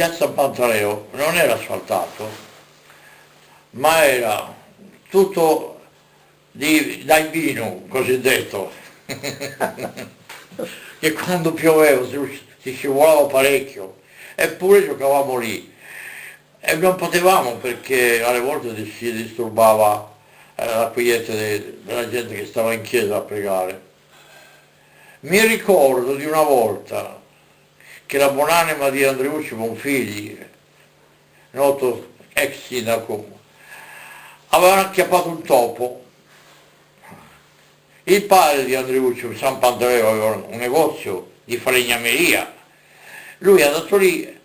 Piazza Pantaleo non era asfaltato, ma era tutto dai vino, cosiddetto, che quando pioveva si scivolava parecchio, eppure giocavamo lì. E non potevamo perché alle volte si disturbava la quiete della gente che stava in chiesa a pregare. Mi ricordo di una volta che la buonanima di Andreucci Bonfigli, noto ex sindaco, aveva acchiappato un topo. Il padre di Andreucci, San Pantaleo, aveva un negozio di falegnameria. Lui è andato lì,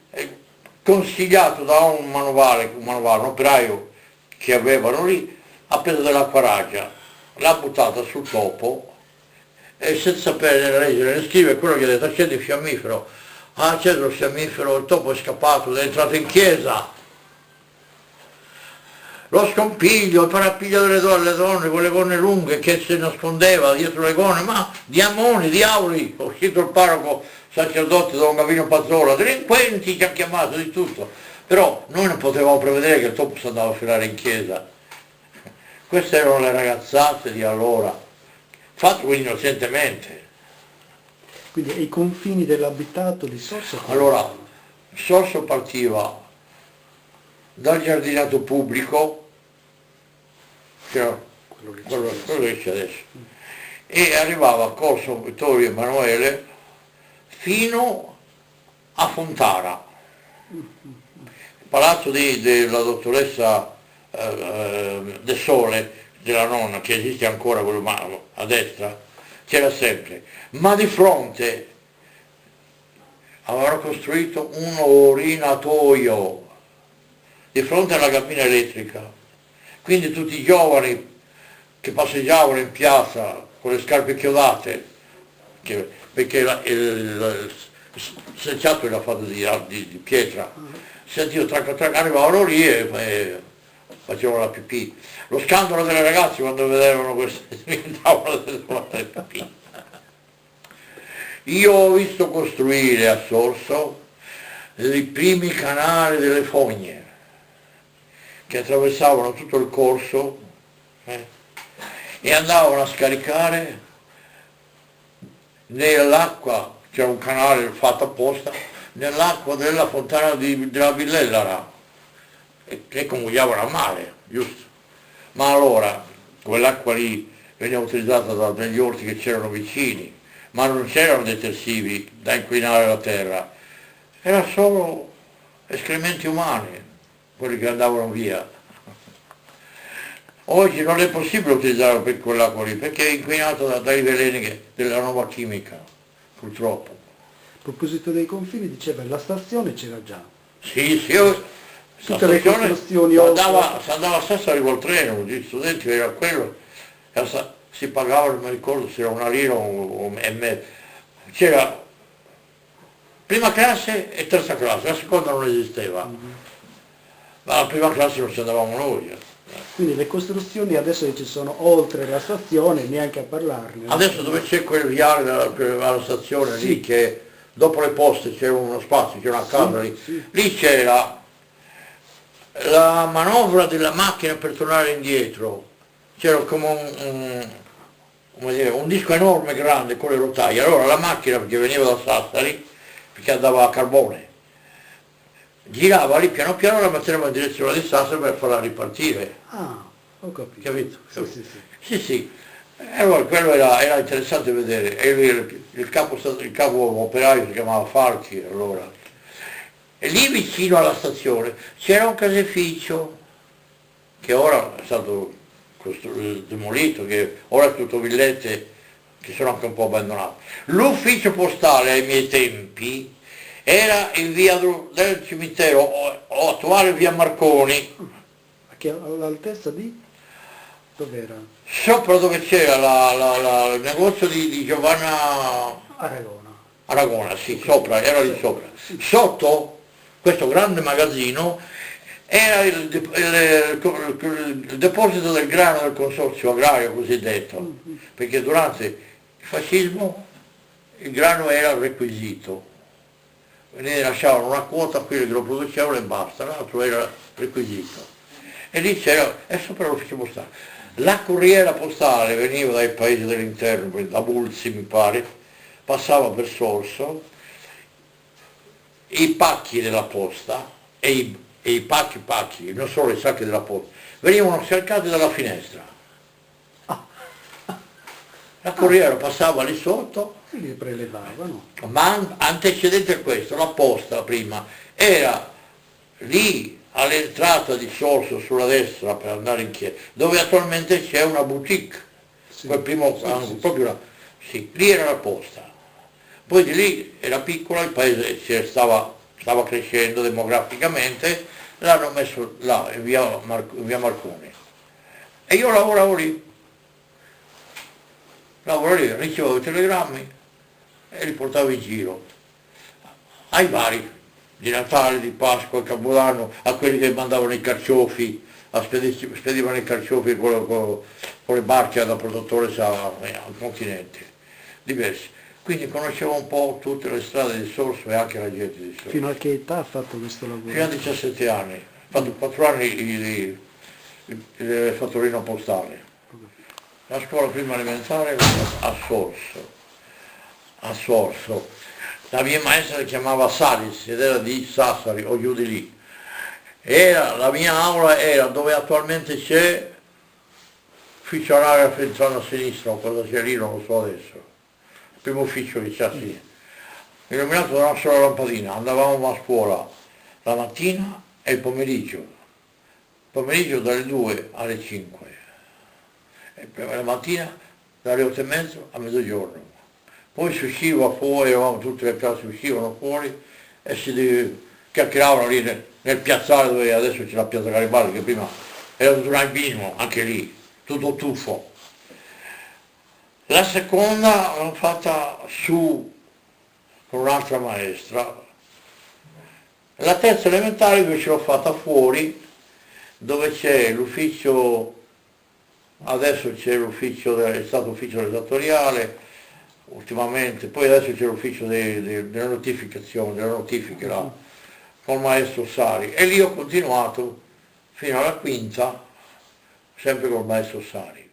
consigliato da un manovale, un operaio che avevano lì, ha preso dell'acquaraggia, l'ha buttata sul topo e senza sapere leggere né scrivere, quello gli ha detto accendi il fiammifero. Ha acceso il fiammifero, il topo è scappato, è entrato in chiesa. Lo scompiglio, il parapiglio delle donne con le gonne lunghe che si nascondeva dietro le gonne, ma diamoni, diavoli, ho scritto il parroco sacerdote Don Gavino Pazzola, delinquenti ci ha chiamato di tutto, però noi non potevamo prevedere che il topo si andava a filare in chiesa. Queste erano le ragazzate di allora, fatto innocentemente. Quindi ai confini dell'abitato di Sorso? Allora, Sorso partiva dal giardinato pubblico, che era quello che c'è adesso, e arrivava a Corso Vittorio Emanuele fino a Fontara, il palazzo della dottoressa De Sole, della nonna, che esiste ancora quello a destra, c'era sempre, ma di fronte avevano costruito un orinatoio di fronte alla cabina elettrica, quindi tutti i giovani che passeggiavano in piazza con le scarpe chiodate, perché il selciato era fatto di pietra, sentivo arrivavano lì e facevano la pipì. Lo scandalo delle ragazze quando vedevano queste diventavano delle pipì. Io ho visto costruire a Sorso i primi canali delle fogne che attraversavano tutto il corso e andavano a scaricare nell'acqua, c'era un canale fatto apposta, nell'acqua della fontana della Villellara, che convogliavano a mare, giusto? Ma allora quell'acqua lì veniva utilizzata dagli orti che c'erano vicini, ma non c'erano detersivi da inquinare la terra, era solo escrementi umani, quelli che andavano via. Oggi non è possibile utilizzarlo per quell'acqua lì, perché è inquinato dai veleni della nuova chimica, purtroppo. A proposito dei confini, diceva la stazione c'era già. Sì, Tutte le costruzioni si andava a Sassari col treno, gli studenti era quello, si pagava, non mi ricordo se era una lira e mezzo. C'era prima classe e terza classe, la seconda non esisteva, ma la prima classe non ci andavamo noi. Quindi le costruzioni adesso ci sono oltre la stazione, neanche a parlarne. Adesso dove c'è quel viale alla stazione lì, che dopo le poste c'è uno spazio, c'è una casa lì, lì c'era la manovra della macchina per tornare indietro, c'era come un disco enorme grande con le rotaie, allora la macchina che veniva da Sassari, perché andava a carbone, girava lì piano piano, la metteva in direzione di Sassari per farla ripartire. Ah, ho capito. Capito? Sì. Sì. E allora quello era interessante vedere, e il capo operaio si chiamava Falchi allora. E lì vicino alla stazione c'era un caseificio che ora è stato demolito, che ora è tutto villette che sono anche un po' abbandonate. L'ufficio postale ai miei tempi era in via del cimitero, o attuale via Marconi. Che all'altezza di? Dov'era? Sopra dove c'era il negozio di Giovanna Aragona, sì, sopra, era lì sopra. Sotto questo grande magazzino era il deposito del grano del consorzio agrario cosiddetto, perché durante il fascismo il grano era requisito. ne lasciavano una quota a quelli che lo producevano e basta, l'altro era requisito. E lì c'era, è sopra l'ufficio postale. La corriera postale veniva dai paesi dell'interno, da Bulzi mi pare, passava per Sorso, i pacchi della posta e i pacchi, non solo i sacchi della posta, venivano scaricati dalla finestra. La corriera passava lì sotto, e li prelevavano. ma antecedente a questo, la posta prima era lì all'entrata di Sorso sulla destra per andare in chiesa, dove attualmente c'è una boutique, Sì, quel primo sì, angolo, sì, proprio là. Sì, lì era la posta. Poi di lì era piccola, il paese stava crescendo demograficamente, l'hanno messo là, in via Marconi. E io lavoravo lì, ricevevo i telegrammi e li portavo in giro, ai vari, di Natale, di Pasqua, di Capodanno, a quelli che mandavano i carciofi, spedivano i carciofi con le barche da protettore al continente, diversi. Quindi conoscevo un po' tutte le strade di Sorso e anche la gente di Sorso. Fino a che età ha fatto questo lavoro? Fino a 17 anni, ho fatto 4 anni il fattorino postale. La scuola prima elementare a Sorso. La mia maestra si chiamava Salis ed era di Sassari o giù di lì. La mia aula era dove attualmente c'è ufficio orario a sinistra o cosa c'è lì, non lo so adesso. Il primo ufficio che c'è sì. Illuminato da una sola lampadina, andavamo a scuola la mattina e il pomeriggio dalle 2 alle 5. E la mattina dalle 8:30 a mezzogiorno. Poi si usciva fuori, tutte le classi uscivano fuori e si chiacchieravano lì nel piazzale dove adesso c'è la piazza Garibaldi, che prima era tutto un albismo, anche lì, tutto tuffo. La seconda l'ho fatta su con un'altra maestra. La terza elementare invece l'ho fatta fuori, dove c'è l'ufficio, adesso c'è l'ufficio, è stato ufficio esattoriale, ultimamente, poi adesso c'è l'ufficio delle notificazioni, delle notifiche là, con il maestro Sari, e lì ho continuato fino alla quinta, sempre col maestro Sari.